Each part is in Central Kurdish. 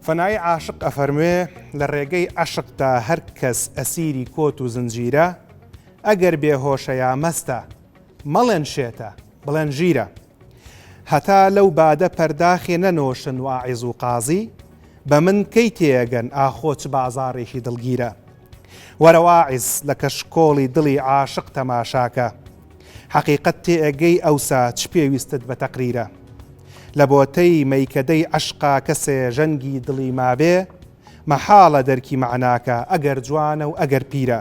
فەنای عاشق ئەفەرموێ لە ڕێگەی عەشقدا هەر کەس ئەسیری کۆت و زنجیرە، ئەگەر بێهۆشە یا مەستە مەڵێن شێتە بڵێن ژیرە. هەتا لەو بادە پەرداخێ نەنۆشن واعیز و قازی، بە من کەی تێگەن ئاخۆچ بازاڕێکی دڵگیرە. وەرە واعیز لە کەشکۆڵی دڵی عاشق تەماشاکە، حەقیقەت تێئەگەی ئەوسا چ پێویستت بە تەقریرە. لە بۆتەی مەیکەدەی عەشقا کەسێ ژەنگی دڵی مابێ، مەحاڵە دەرکی معناکە ئەگەر جوانە و ئەگەر پیرە.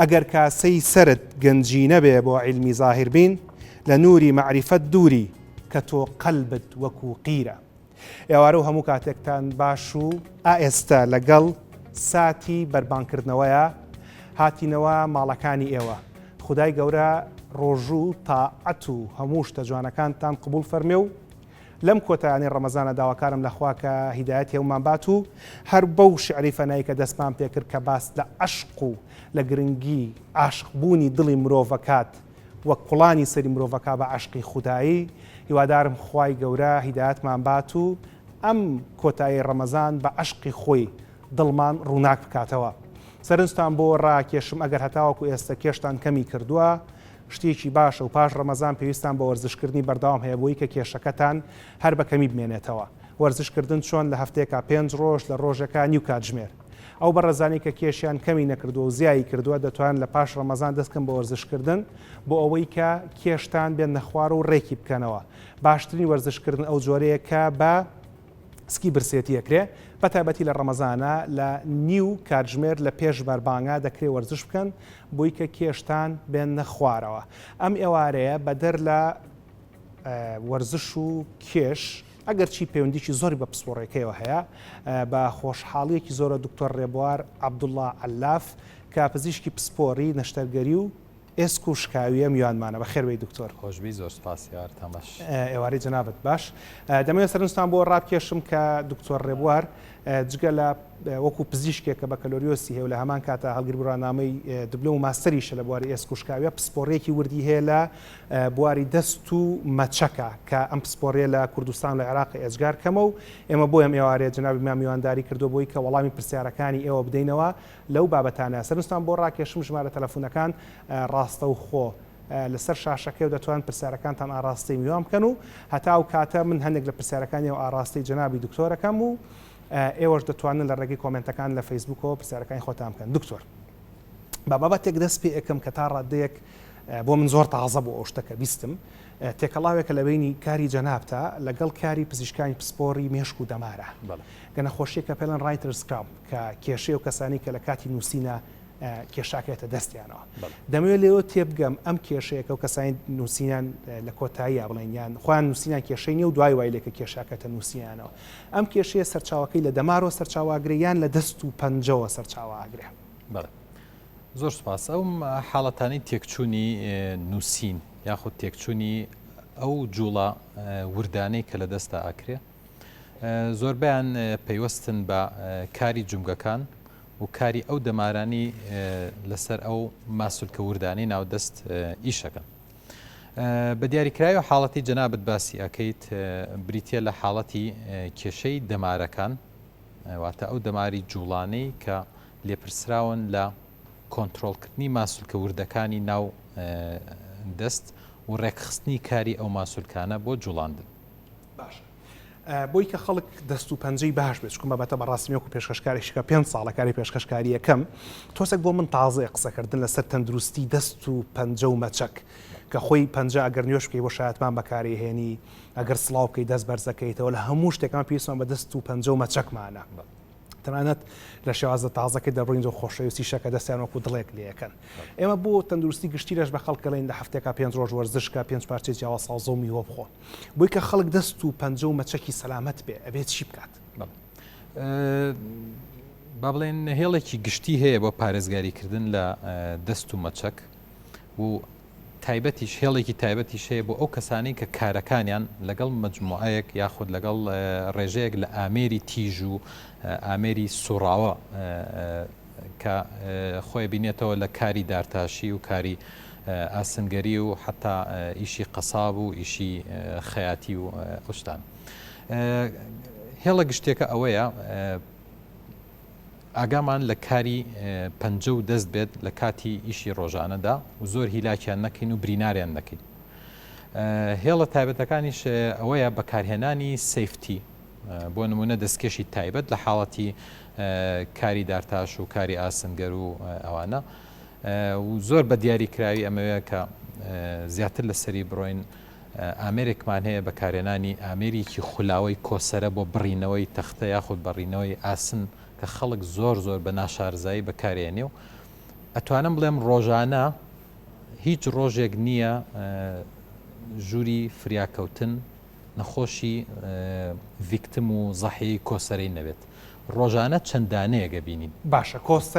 ئەگەر کاسەی سرت گەنجی نەبێ بۆ عیلمی زاهر بین، لە نووری مەعریفەت دووری کە تۆ قەلبت وەکو قیرە. ئێوارە و هەموو کاتێکتان باش و ئێستا لەگەڵ ساتی بەربانکردنەوەیە هاتینەوە ماڵەکانی ئێوە. خودای گەورە ڕۆژوو تاعەت و هەموو شتە جوانەکانتان قبول فەرمێ و لەم کۆتایانی ڕەمەزانە داواکارم لەخوا کە هیدایەتی هەمومان بات و هەر بەو شعری فەنایی کە دەستمان پێکرد کە باس لە عەشق و لە گرنگی عاشقبوونی دڵی مرۆڤەکات وەک کوڵانی سەری مرۆڤەکە بە عەشقی خودایی، هیوادارم خوای گەورە هیدایەتمان بات و ئەم کۆتایی ڕەمەزان بە عەشقی خۆی دڵمان ڕووناک بکاتەوە. سەرنجتان بۆ ڕاکێشم ئەگەر هەتاوەکو ئێستا کێشتان کەمی کردووە، شتێکی باشە و پاش ڕەمەزان پێویستان بە وەرزشکردنی بەردەوام هەیە بۆی کە کێشەکەتان هەر بەکەمی بمێنێتەوە. وەرزشکردن چۆن لە هەفتەیەکە 5 ڕۆژ لە ڕۆژەکە نیو کاتژمێر. ئەو بەڕێزانی کە کێشیان کەمی نەکردووە و زیایی کردووە دەتوان لە پاش ڕەمەزان دەستکەن بە وەرزشکردن بۆ ئەوەی کە کێشتان بێن نەخوار و ڕێکی بکەنەوە. باشترین وەرزشکردن ئەو جۆرەیە کە بە سکی برسێتی ئەکرێ، بە تایبەتی لە ڕەمەزانە لە نیو کاتژمێر لە پێش بەربانگا دەکرێت وەرزش بکەن بۆی کە کێشتان بێن نەخوارەوە. ئەم ئێوارەیە بەدەر لە وەرزش و کێش ئەگەر چی پەیوەندیی زۆری بە پسپۆڕێکەوە هەیە، بە خۆشحاڵیەکی زۆرە دکتۆر ڕێبوار عەبدوڵڵا عەلاف کە پزیشکی پسپۆڕی نەشتەرگەری و ئێسک و شکاویە میوانمانە. بەخێربەی دکتۆر. خۆشبی زۆر سپاس یار تەمەش. ئێوارەی جەنابەت باش. دەمەوێت سەرنجتان بۆ ڕابکێشم کە دکتۆر ڕێبوار جگە لە وەکو پزیشکێکە بە کەلۆریۆسی هەیە و لە هەمان کاتە هەڵگربڕانامەی دبلۆم و ماستەریشە لە بواری ئێسک و شکاویە، پسپۆڕێکی وردی هەیە لە بواری دەست و مەچەکە کە ئەم پسپۆڕێ لە کوردستان و لە عێراق ئێجگار کەمە و ئێمە بۆ ئەم ئێوارەیە جەنابی میوانداری کردو بۆی کە وەڵامی پرسیارەکانی ئێوە بدەینەوە لەو بابەتانە. سەرنجتان بۆ ڕاکێشم ژمارە تەلەفۆنەکان ڕاستە و خۆ لەسەر شاشەکەی و دەتوان پرسیارەکانتان ئاراستی میوان بکەن و هەتا و کاتە من هەندێک لە پرسیارەکانی و ئاراستی جەنابی دکتۆرەکەم و ئێوەش دەتوانن لە ڕێگەی کۆمنتەکان لە فەیسبوکەوە پرسیارەکانی خۆتان بکەن. دکتۆر، بە بابەتێک دەست پێ ئەەکەم کە تا ڕادەیەک بۆ من زۆر تازە بۆ ئەو شتەکە بیستم، تێکەڵاوێکە لە بینی کاری جەنابتە لەگەڵ کاری پزیشکانی پسپۆڕی مێشک و دەمارە کە نەخۆشیێکە پێڵەن ڕایترز کام کە کێشەی و کەسانی کە لە کاتی نووسینە کێشاکێتە دەستیانەوە. دەمەوێت لێەوە تێبگەم ئەم کێشەیەکە و کەسانی نووسینیان لە کۆتاییە بڵێنیان خۆیان نووسینیان کێشەی نیە و دوای وای لێکە کێشاکەتە نووسیانەوە. ئەم کێشەیە سەرچاوەکەی لە دەمارەوە سەرچاواگریان لە دەست و پەنجەوە سەرچاواگرێ. زۆر سپاس. ئەو حاڵەتانی تێکچوونی نووسین یاخود تێکچوونی ئەو جوڵە وردانەی کە لە دەستا ئاکرێ زۆربیان پەیوەستن بە کاری جومگەکان و کاری ئەو دەمارانی لەسەر ئەو ماسوولکە وردانی ناودەست ئیشەکەن. بە دیاریکراوی و حاڵەتی جەنابەت باسی ئەکەیت بریتە لە حاڵەتی کێشەی دەمارەکان، واتە ئەو دەماری جوڵانەی کە لێپرسراون لە کۆنتترۆلکردنی ماسوولکە وردەکانی ناو دەست و ڕێکخستنی کاری ئەو ماسوولکانە بۆ جوڵاندن. بۆی کە خەڵک دەست و پەنجەی باش بێت، چکم بەبەتە بەڕاستیەوەکو پێشکەشکاریشکە 5 ساڵەکاری پێشکەشکاری یەکەم تۆسێک بۆ من تازە قسەکردن لەسەر تەندروستی دەست و پەنجە و مەچەک کە خۆی پەنجە ئەگەر نوێش بکەی بۆ شایەتمان بەکاری هێنی، ئەگەر سڵاو بکەی دەست بەرزەکەیتەوە، لە هەموو شتێکمان پێویستمان بە دەست و پەنجە و مەچەکمانە. تەنانەت لە شێوازە تازەکە دەڕۆین و خۆشەویستی شەکە دەستیان وەکو دڵێک لێەکەن. ئێمە بۆ تەندروستی گشتیرەش بە خەڵکەڵین لە هەفتێکە 5 ڕۆژ وەرزشکە 5 پارچەی جیاوە ساڵزە و میوە بخۆ بۆی کە خەڵک دەست و پەنجە و مەچەکی سەلامەت بێ ئەبێت چی بکات؟ با بڵێن هێڵێکی گشتی هەیە بۆ پارێزگاریکردن لە دەست و مەچەک و تایبەتیش هێڵێکی تایبەتیش هەیە بۆ ئەو کەسانی کە کارەکانیان لەگەڵ مەجموعەیەک یاخود لەگەڵ ڕێژەیەک لە ئامێری تیژ و ئامێری سوڕاوە کە خۆی بینێتەوە لە کاری دارتاشی و کاری ئاسنگەری و حتا ئیشی قەساب و ئیشی خەیاتی و ئەوشتان. هێڵە گشتێکە ئەوەیە ئاگامان لە کاری پەنجە و دەست بێت لە کاتی ئیشی ڕۆژانەدا و زۆر هیلاکیان نەکەین و بریناریان نەکەین. هێڵە تایبەتەکانیش ئەوەیە بەکارهێنانی سیفتی بۆ نمونە دەستکێشی تایبەت لە حاڵەتی کاری دارتاش و کاری ئاسنگەر و ئەوانە و زۆر بە دیاریکراوی ئەمەوەیە کە زیاتر لەسەری بڕۆین ئامێرێکمان هەیە بەکارهێنانی ئامێریکی خولاوەی کۆسەرە بۆ بڕینەوەی تەختە یاخود بەڕینەوەی ئاسن کە خەڵک زۆر بە ناشارزایی بەکارێنێ و ئەتوانم بڵێم ڕۆژانە هیچ ڕۆژێک نییە ژووری فریاکەوتن نەخۆشی ڤیکتم و زەحی کۆسەرەی نەبێت ڕۆژانە چەندانەیەگە بینین باشە کۆستەر